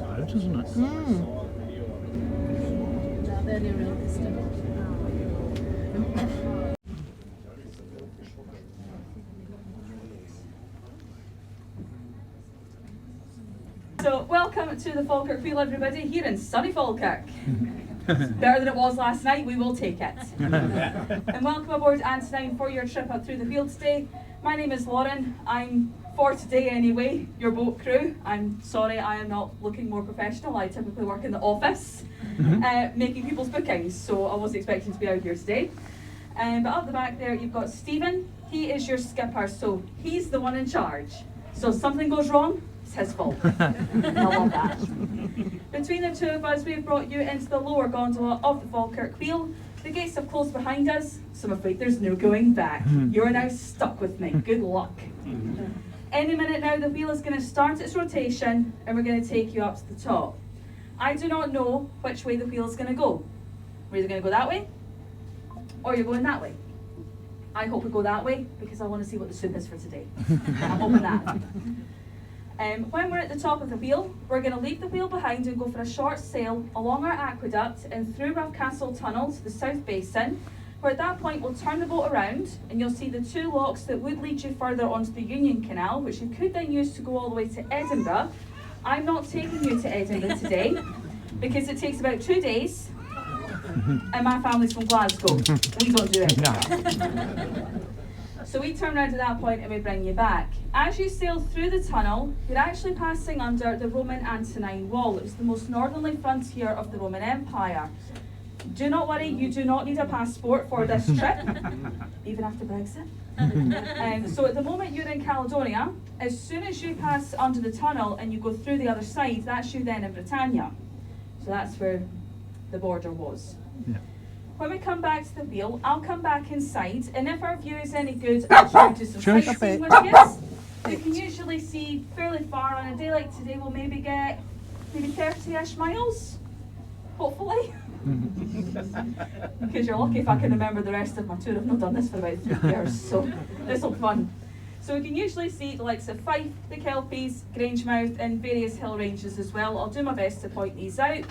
like though, doesn't it? So, welcome to the Falkirk Wheel, everybody, here in sunny Falkirk. Better than it was last night, we will take it. And welcome aboard Antonine for your trip up through the wheel today. My name is Lauren. I'm, for today anyway, your boat crew. I'm sorry I am not looking more professional. I typically work in the office, making people's bookings, so I wasn't expecting to be out here today. But up the back there, you've got Stephen. He is your skipper, so he's the one in charge. So if something goes wrong, it's his fault. I love that. Between the two of us, we've brought you into the lower gondola of the Falkirk Wheel. The gates have closed behind us, so I'm afraid there's no going back. You're now stuck with me. Good luck. Any minute now, the wheel is going to start its rotation, and we're going to take you up to the top. I do not know which way the wheel is going to go. We're either going to go that way, or you're going that way. I hope we go that way, because I want to see what the soup is for today. I'm hoping that. When we're at the top of the wheel, we're going to leave the wheel behind and go for a short sail along our aqueduct and through Roughcastle tunnel to the South Basin, where at that point we'll turn the boat around and you'll see the two locks that would lead you further onto the Union Canal, which you could then use to go all the way to Edinburgh. I'm not taking you to Edinburgh today because it takes about 2 days and my family's from Glasgow. We don't do it. So we turn around at that point and we bring you back. As you sail through the tunnel, you're actually passing under the Roman Antonine Wall. It was the most northerly frontier of the Roman Empire. Do not worry, you do not need a passport for this trip, even after Brexit. So at the moment you're in Caledonia, as soon as you pass under the tunnel and you go through the other side, that's you then in Britannia. So that's where the border was. Yeah. When we come back to the wheel, I'll come back inside, and if our view is any good, I'll show you some sightseeing with you. You can usually see fairly far. On a day like today, we'll maybe get 30-ish miles, hopefully. Because you're lucky if I can remember the rest of my tour. I've not done this for about 3 years, so this will be fun. So we can usually see the likes of Fife, the Kelpies, Grangemouth, and various hill ranges as well. I'll do my best to point these out.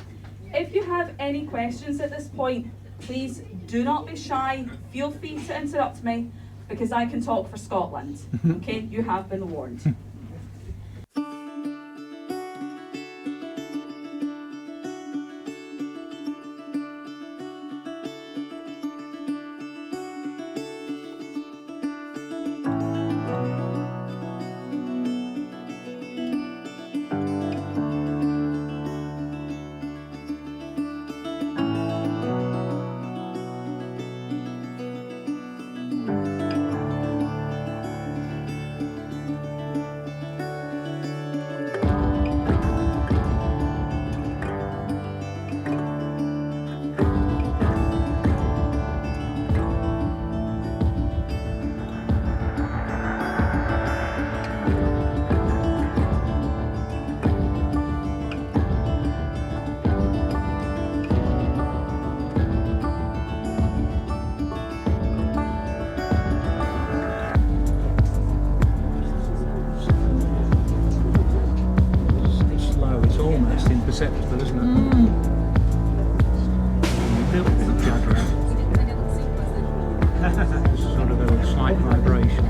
If you have any questions at this point, please do not be shy. Feel free to interrupt me because I can talk for Scotland. Okay, you have been warned. Imperceptible, isn't it? A little bit of judder. Sort of a slight vibration.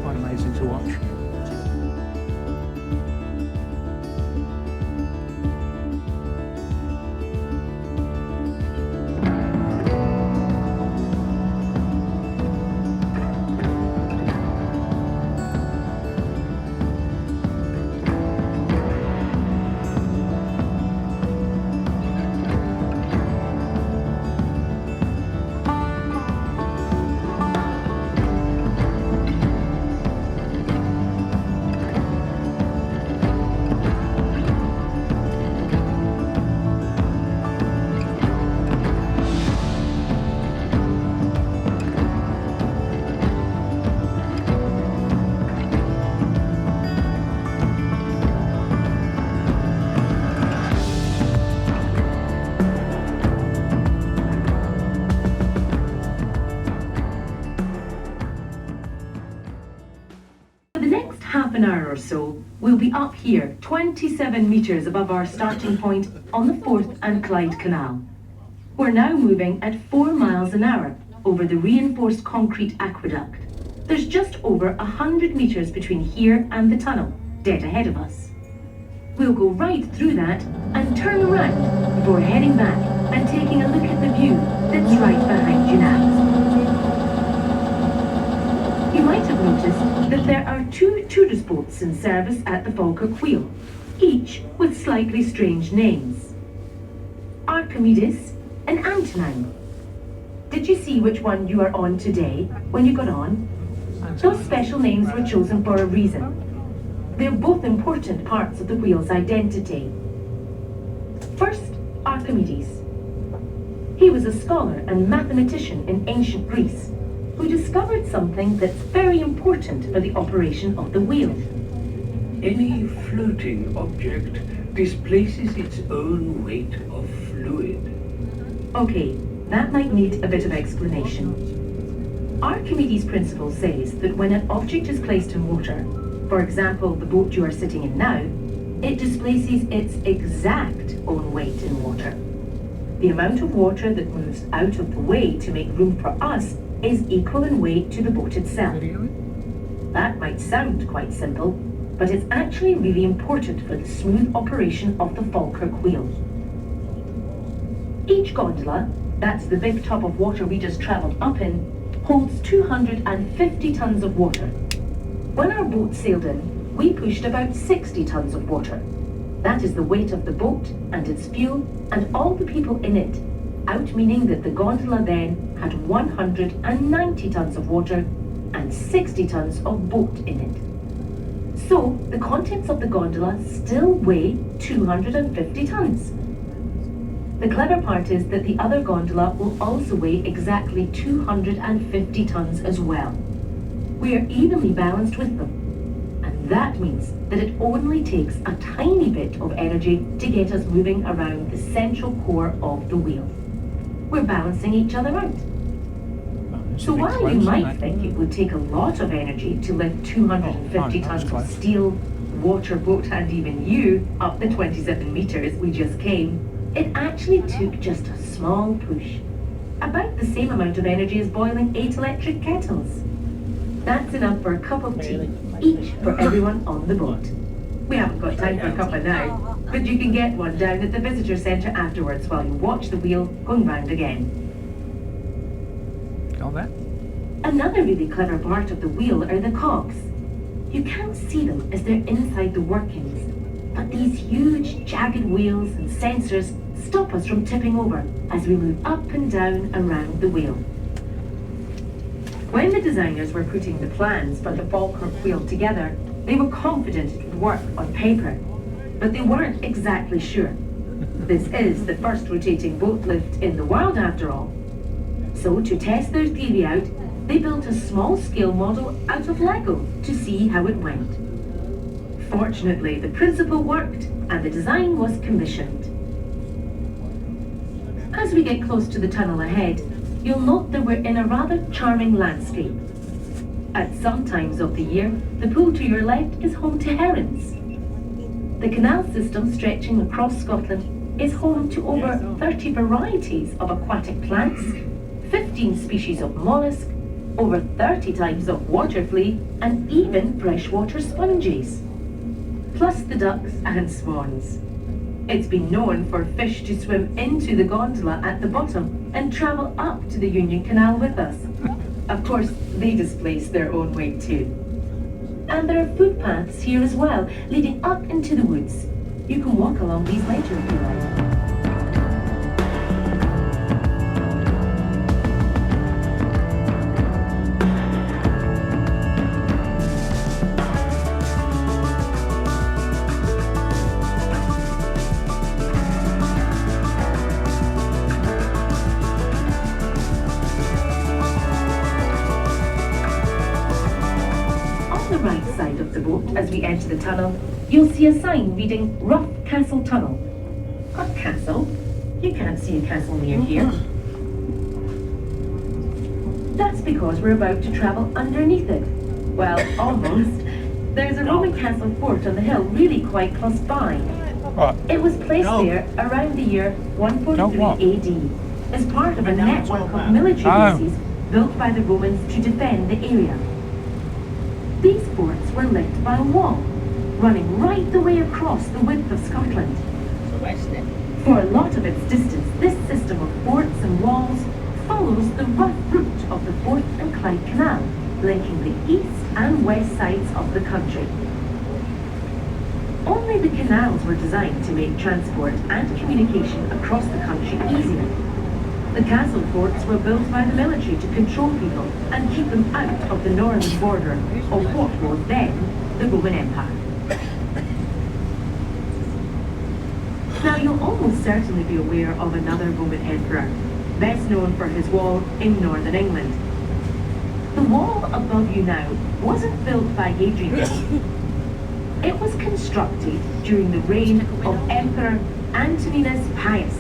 Quite amazing to watch. half an hour or so, we'll be up here 27 metres above our starting point on the Forth and Clyde Canal. We're now moving at 4 miles an hour over the reinforced concrete aqueduct. There's just over 100 metres between here and the tunnel, dead ahead of us. We'll go right through that and turn around before heading back and taking a look at the view that's right behind you now. You might have noticed that there are 2 tourist boats in service at the Falkirk Wheel, each with slightly strange names. Archimedes and Antonine. Did you see which one you are on today when you got on? Those special names were chosen for a reason. They're both important parts of the wheel's identity. First, Archimedes. He was a scholar and mathematician in ancient Greece who discovered something that's very important for the operation of the wheel. Any floating object displaces its own weight of fluid. Okay, that might need a bit of explanation. Archimedes' principle says that when an object is placed in water, for example the boat you are sitting in now, it displaces its exact own weight in water. The amount of water that moves out of the way to make room for us is equal in weight to the boat itself. That might sound quite simple, but it's actually really important for the smooth operation of the Falkirk Wheel. Each gondola, that's the big tub of water we just travelled up in, holds 250 tons of water. When our boat sailed in, we pushed about 60 tons of water. That is the weight of the boat and its fuel and all the people in it, out meaning that the gondola then had 190 tons of water and 60 tons of boat in it. So the contents of the gondola still weigh 250 tons. The clever part is that the other gondola will also weigh exactly 250 tons as well. We are evenly balanced with them. And that means that it only takes a tiny bit of energy to get us moving around the central core of the wheel. We're balancing each other out. So while you might think it would take a lot of energy to lift 250 tons of steel, water, boat and even you up the 27 metres we just came, it actually took just a small push. About the same amount of energy as boiling 8 electric kettles. That's enough for a cup of tea, each for everyone on the boat. We haven't got time for a cuppa now, but you can get one down at the visitor centre afterwards while you watch the wheel going round again. Got that? Another really clever part of the wheel are the cogs. You can't see them as they're inside the workings, but these huge jagged wheels and sensors stop us from tipping over as we move up and down around the wheel. When the designers were putting the plans for the Falkirk Wheel together, they were confident it would work on paper, but they weren't exactly sure. This is the first rotating boat lift in the world after all. So to test their theory out, they built a small-scale model out of Lego to see how it went. Fortunately, the principle worked and the design was commissioned. As we get close to the tunnel ahead, you'll note that we're in a rather charming landscape. At some times of the year, the pool to your left is home to herons. The canal system stretching across Scotland is home to over 30 varieties of aquatic plants, 15 species of mollusk, over 30 types of water flea, and even freshwater sponges. Plus the ducks and swans. It's been known for fish to swim into the gondola at the bottom and travel up to the Union Canal with us. Of course, they displace their own weight too. And there are footpaths here as well, leading up into the woods. You can walk along these later if you like. As we enter the tunnel, you'll see a sign reading Roughcastle Tunnel. A castle? You can't see a castle near here. That's because we're about to travel underneath it. Well, almost. There's a Roman castle fort on the hill really quite close by. Right. It was placed there around the year 143 AD as part of a network of military bases built by the Romans to defend the area. These forts were linked by a wall, running right the way across the width of Scotland. For a lot of its distance, this system of forts and walls follows the rough route of the Forth and Clyde Canal, linking the east and west sides of the country. Only the canals were designed to make transport and communication across the country easier. The castle forts were built by the military to control people and keep them out of the northern border of what was then the Roman Empire. Now you'll almost certainly be aware of another Roman emperor, best known for his wall in northern England. The wall above you now wasn't built by Hadrian. It was constructed during the reign of Emperor Antoninus Pius.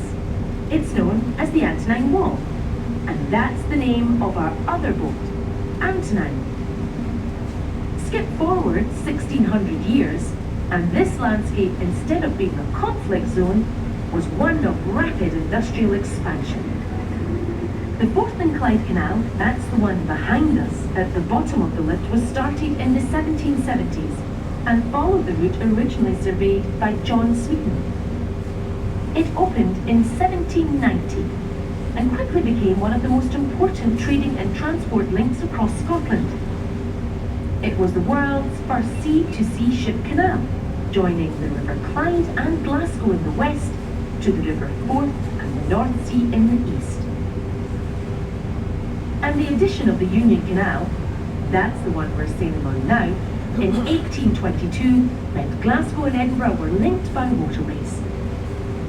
It's known as the Antonine Wall, and that's the name of our other boat, Antonine. Skip forward 1600 years, and this landscape, instead of being a conflict zone, was one of rapid industrial expansion. The Forth and Clyde Canal, that's the one behind us at the bottom of the lift, was started in the 1770s and followed the route originally surveyed by John Smeaton. It opened in 1790 and quickly became one of the most important trading and transport links across Scotland. It was the world's first sea-to-sea ship canal, joining the River Clyde and Glasgow in the west to the River Forth and the North Sea in the east. And the addition of the Union Canal, that's the one we're sailing on now, in 1822 meant Glasgow and Edinburgh were linked by waterways.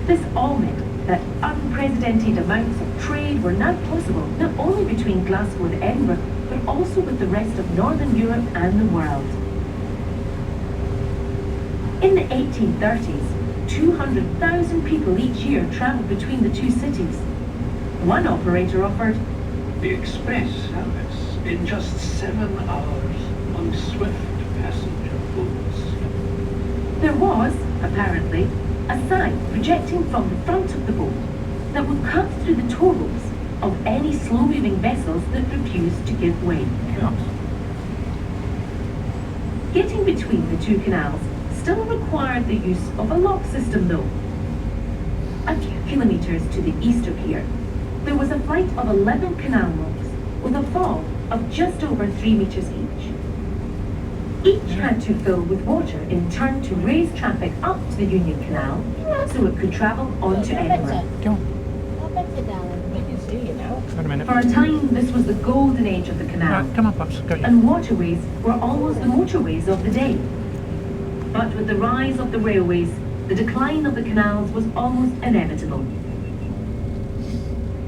This all meant that unprecedented amounts of trade were now possible not only between Glasgow and Edinburgh, but also with the rest of Northern Europe and the world. In the 1830s, 200,000 people each year travelled between the two cities. One operator offered The express service in just 7 hours on swift passenger boats. There was, apparently, a sign projecting from the front of the boat that would cut through the tow ropes of any slow-moving vessels that refused to give way. Getting between the two canals still required the use of a lock system though. A few kilometres to the east of here, there was a flight of 11 canal locks with a fall of just over 3 metres each. Each had to fill with water in turn to raise traffic up to the Union Canal so it could travel on to Edinburgh. Wait a minute. For a time, this was the golden age of the canal, Right, come on, Pops. Got you. and waterways were almost the motorways of the day. But with the rise of the railways, the decline of the canals was almost inevitable.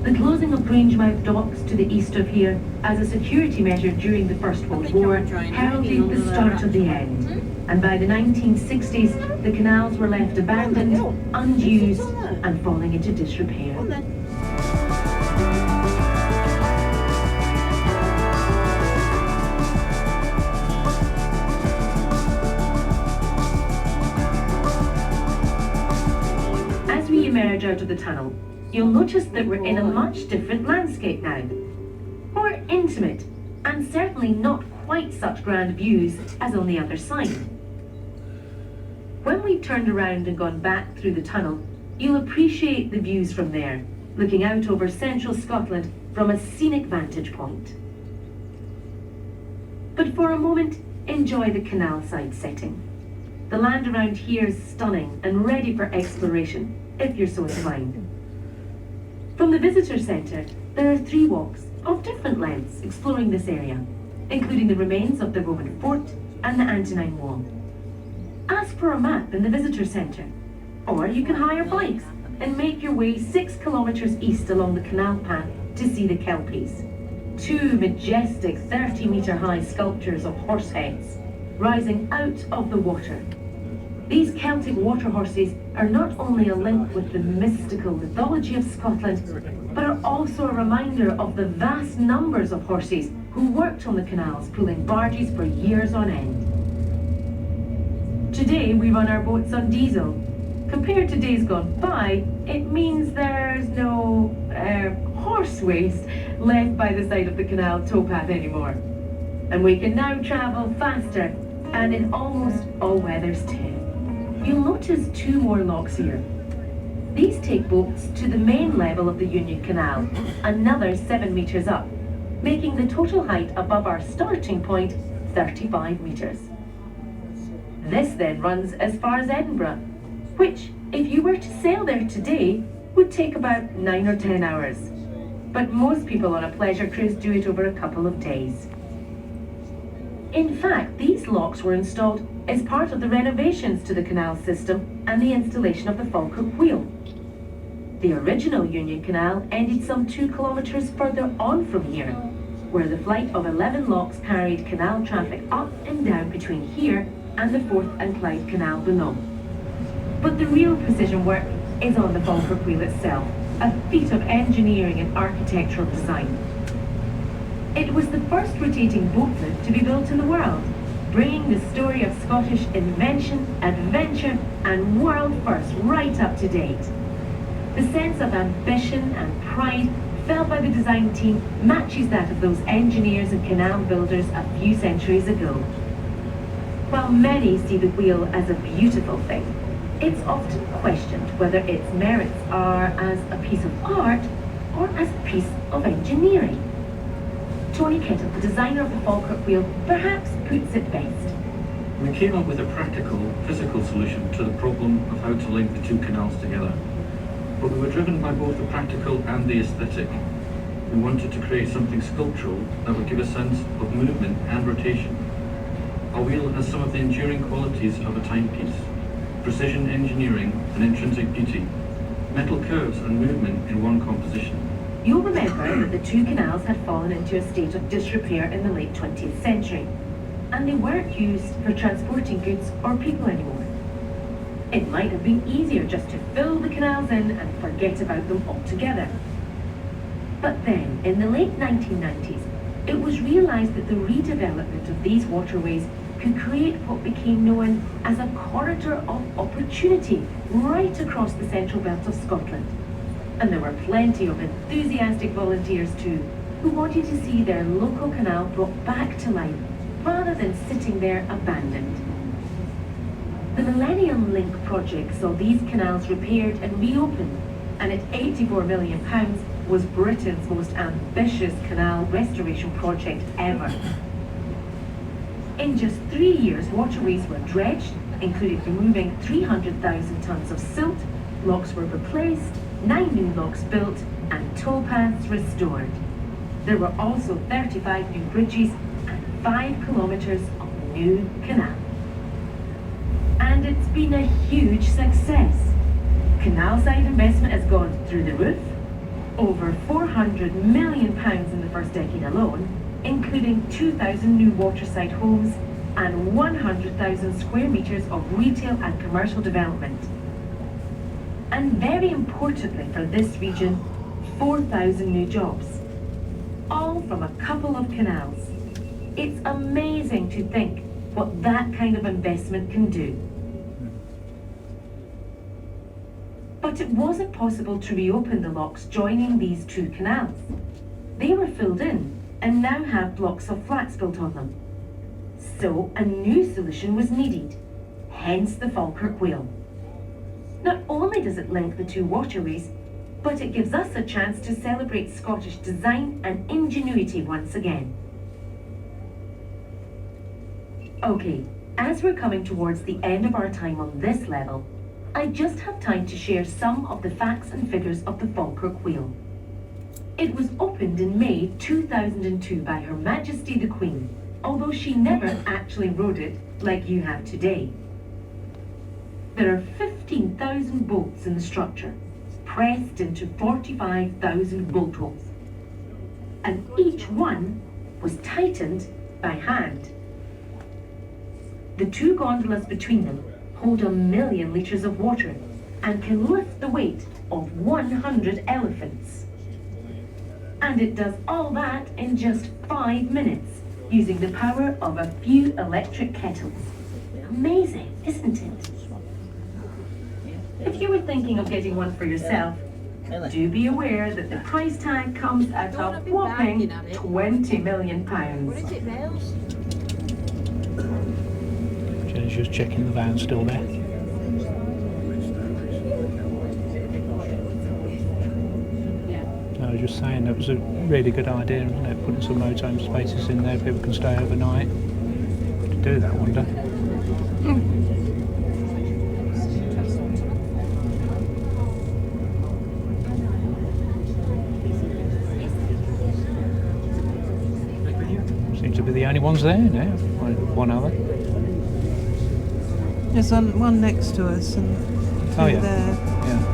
The closing of Grangemouth docks to the east of here as a security measure during the First World War heralded the start of the end. And by the 1960s, the canals were left abandoned, unused, and falling into disrepair. As we emerge out of the tunnel, you'll notice that we're in a much different landscape now. More intimate, and certainly not quite such grand views as on the other side. When we've turned around and gone back through the tunnel, you'll appreciate the views from there, looking out over central Scotland from a scenic vantage point. But for a moment, enjoy the canal side setting. The land around here is stunning and ready for exploration, if you're so inclined. From the visitor centre, there are 3 walks of different lengths exploring this area, including the remains of the Roman fort and the Antonine Wall. Ask for a map in the visitor centre, or you can hire bikes and make your way 6 kilometres east along the canal path to see the Kelpies. 2 majestic 30-metre high sculptures of horse heads rising out of the water. These Celtic water horses are not only a link with the mystical mythology of Scotland, but are also a reminder of the vast numbers of horses who worked on the canals pulling barges for years on end. Today we run our boats on diesel. Compared to days gone by, it means there's no horse waste left by the side of the canal towpath anymore. And we can now travel faster and in almost all weathers too. You'll notice 2 more locks here. These take boats to the main level of the Union Canal, another 7 metres up, making the total height above our starting point 35 metres. This then runs as far as Edinburgh, which, if you were to sail there today, would take about 9 or 10 hours. But most people on a pleasure cruise do it over a couple of days. In fact, these locks were installed as part of the renovations to the canal system and the installation of the Falkirk Wheel. The original Union Canal ended some 2 kilometres further on from here, where the flight of 11 locks carried canal traffic up and down between here and the Forth and Clyde Canal below. But the real precision work is on the Falkirk Wheel itself, a feat of engineering and architectural design. It was the first rotating boatlift to be built in the world, bringing the story of Scottish invention, adventure and world first right up to date. The sense of ambition and pride felt by the design team matches that of those engineers and canal builders a few centuries ago. While many see the wheel as a beautiful thing, it's often questioned whether its merits are as a piece of art or as a piece of engineering. Tony Kettle, the designer of the Falkirk Wheel, perhaps puts it best. We came up with a practical, physical solution to the problem of how to link the 2 canals together. But we were driven by both the practical and the aesthetic. We wanted to create something sculptural that would give a sense of movement and rotation. Our wheel has some of the enduring qualities of a timepiece, precision engineering and intrinsic beauty, metal curves and movement in one composition. You'll remember that the 2 canals had fallen into a state of disrepair in the late 20th century, and they weren't used for transporting goods or people anymore. It might have been easier just to fill the canals in and forget about them altogether. But then, in the late 1990s, it was realised that the redevelopment of these waterways could create what became known as a corridor of opportunity right across the central belt of Scotland. And there were plenty of enthusiastic volunteers too, who wanted to see their local canal brought back to life, rather than sitting there abandoned. The Millennium Link project saw these canals repaired and reopened, and at £84 million was Britain's most ambitious canal restoration project ever. In just 3 years, waterways were dredged, including removing 300,000 tonnes of silt, locks were replaced, 9 new locks built, and towpaths restored. There were also 35 new bridges and 5 kilometres of new canal. And it's been a huge success. Canal side investment has gone through the roof, over £400 million in the first decade alone, including 2,000 new waterside homes and 100,000 square metres of retail and commercial development. And very importantly for this region, 4,000 new jobs, all from a couple of canals. It's amazing to think what that kind of investment can do. But it wasn't possible to reopen the locks joining these 2 canals. They were filled in and now have blocks of flats built on them. So a new solution was needed, hence the Falkirk Wheel. Not only does it link the 2 waterways, but it gives us a chance to celebrate Scottish design and ingenuity once again. Okay, as we're coming towards the end of our time on this level, I just have time to share some of the facts and figures of the Falkirk Wheel. It was opened in May 2002 by Her Majesty the Queen, although she never actually rode it like you have today. There are 15,000 bolts in the structure, pressed into 45,000 bolt holes, and each one was tightened by hand. The 2 gondolas between them hold 1 million litres of water and can lift the weight of 100 elephants. And it does all that in just 5 minutes, using the power of a few electric kettles. Amazing, isn't it? If you were thinking of getting one for yourself, do be aware that the price tag comes at a whopping £20 million. Jenny's just checking the van's still there. I was just saying that was a really good idea, wasn't it? Putting some motorhome spaces in there, people can stay overnight. To do that one day. Seems to be the only ones there now. One other. There's one next to us and two Oh yeah. there. Yeah.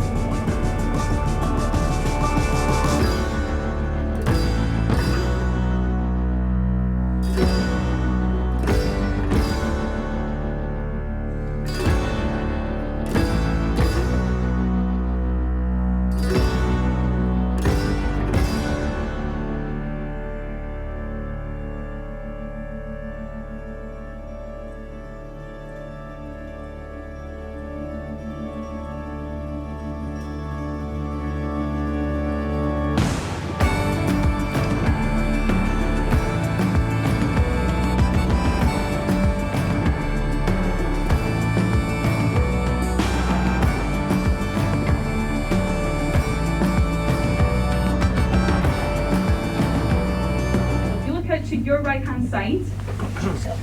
Your right hand side.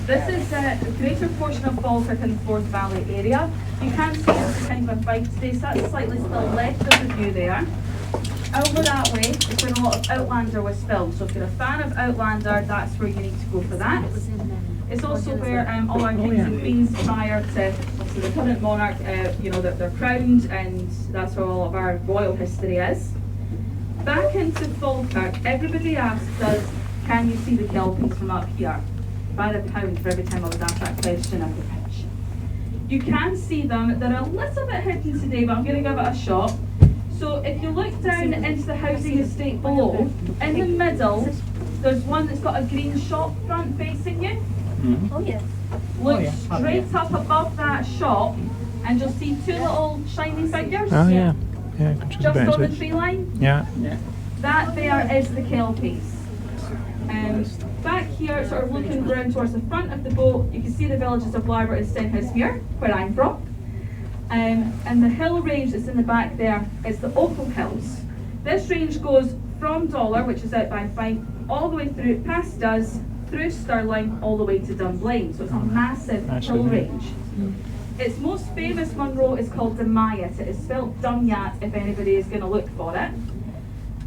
This is the greater portion of Falkirk and the Forth Valley area. You can see it's kind of a fight today, so that's slightly to the left of the view there. Over that way is where a lot of Outlander was filmed, so if you're a fan of Outlander, that's where you need to go for that. It's also where all our kings and queens prior to obviously the current monarch, you know, they're crowned, and that's where all of our royal history is. Back into Falkirk, everybody asks us, can you see the kelpies from up here? By the pound for every time I was asked that question at the pitch. You can see them, they're a little bit hidden today, but I'm going to give it a shot. So if you look down into the housing estate below, in the middle, there's one that's got a green shop front facing you. Mm-hmm. Oh yes. Look straight up above that shop, and you'll see two little shiny figures. Oh yeah. Yeah. Just on the tree line. Yeah. That there is the kelpies. Back here, sort of looking round towards the front of the boat, you can see the villages of Larbert and Stenhousemuir, where I'm from. And the hill range that's in the back there is the Ochil Hills. This range goes from Dollar, which is out by Fife, all the way through past us, through Stirling, all the way to Dunblane. So it's a massive hill range. Its most famous Munro is called Dumayat. It is spelled Dumyat if anybody is going to look for it.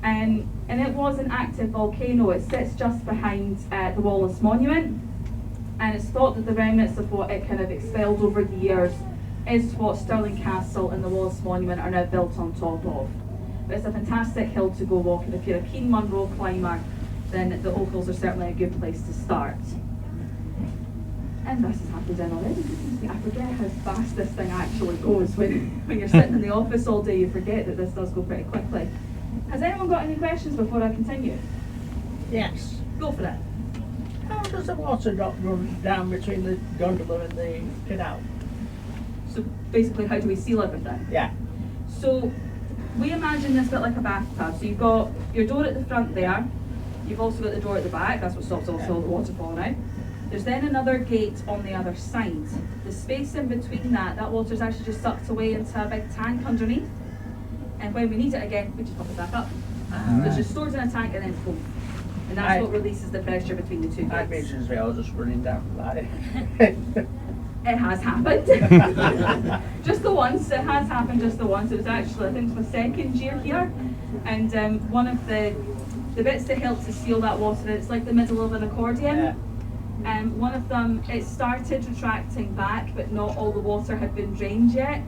And it was an active volcano. It sits just behind the Wallace Monument, and it's thought that the remnants of what it kind of expelled over the years is what Stirling Castle and the Wallace Monument are now built on top of. But it's a fantastic hill to go walking. If you're a keen Munro climber, then the Ochils are certainly a good place to start. And this has happened in already. I forget how fast this thing actually goes. When you're sitting in the office all day, you forget that this does go pretty quickly. Has anyone got any questions before I continue? Yes. Go for it. How does the water drop run down between the gondola and the canal? So basically, how do we seal everything? Yeah. So we imagine this bit like a bathtub. So you've got your door at the front there. You've also got the door at the back. That's what stops all the water falling out. There's then another gate on the other side. The space in between that water's actually just sucked away into a big tank underneath. And when we need it again, we just pop it back up. So it's just stored in a tank and then boom. And that's what releases the pressure between the two I gates. basically I was just running down like that. It has happened. Just the once. It has happened just the once. It was actually, I think it's my second year here. And one of the bits that helps to seal that water, it's like the middle of an accordion. Yeah. One of them, it started retracting back, but not all the water had been drained yet.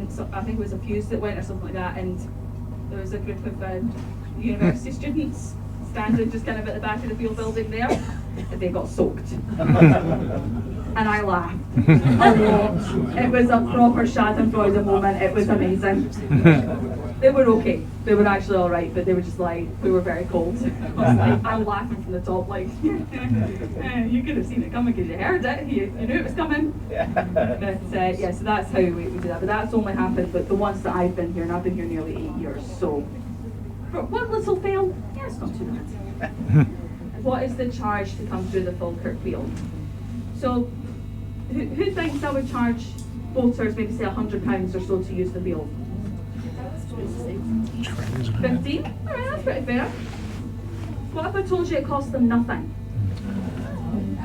So I think it was a fuse that went or something like that, and there was a group of university students standing just kind of at the back of the field building there, and they got soaked. And I laughed a lot. It was a proper Schadenfreude moment. It was amazing. They were okay. They were actually all right, but they were just like, we were very cold. I'm laughing from the top, like, you could have seen it coming because you heard it. You knew it was coming. But yeah, so that's how we do that. But that's only happened, but the ones that I've been here, and I've been here nearly 8 years, so for one little fail, yeah, it's not too bad. What is the charge to come through the Falkirk Wheel? So, who thinks I would charge boaters maybe say £100 or so to use the wheel? 15? Alright, that's pretty fair. What if I told you it cost them nothing?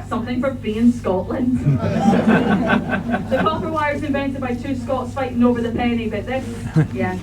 Something for free in Scotland. The copper wire is invented by two Scots fighting over the penny, but this, yeah.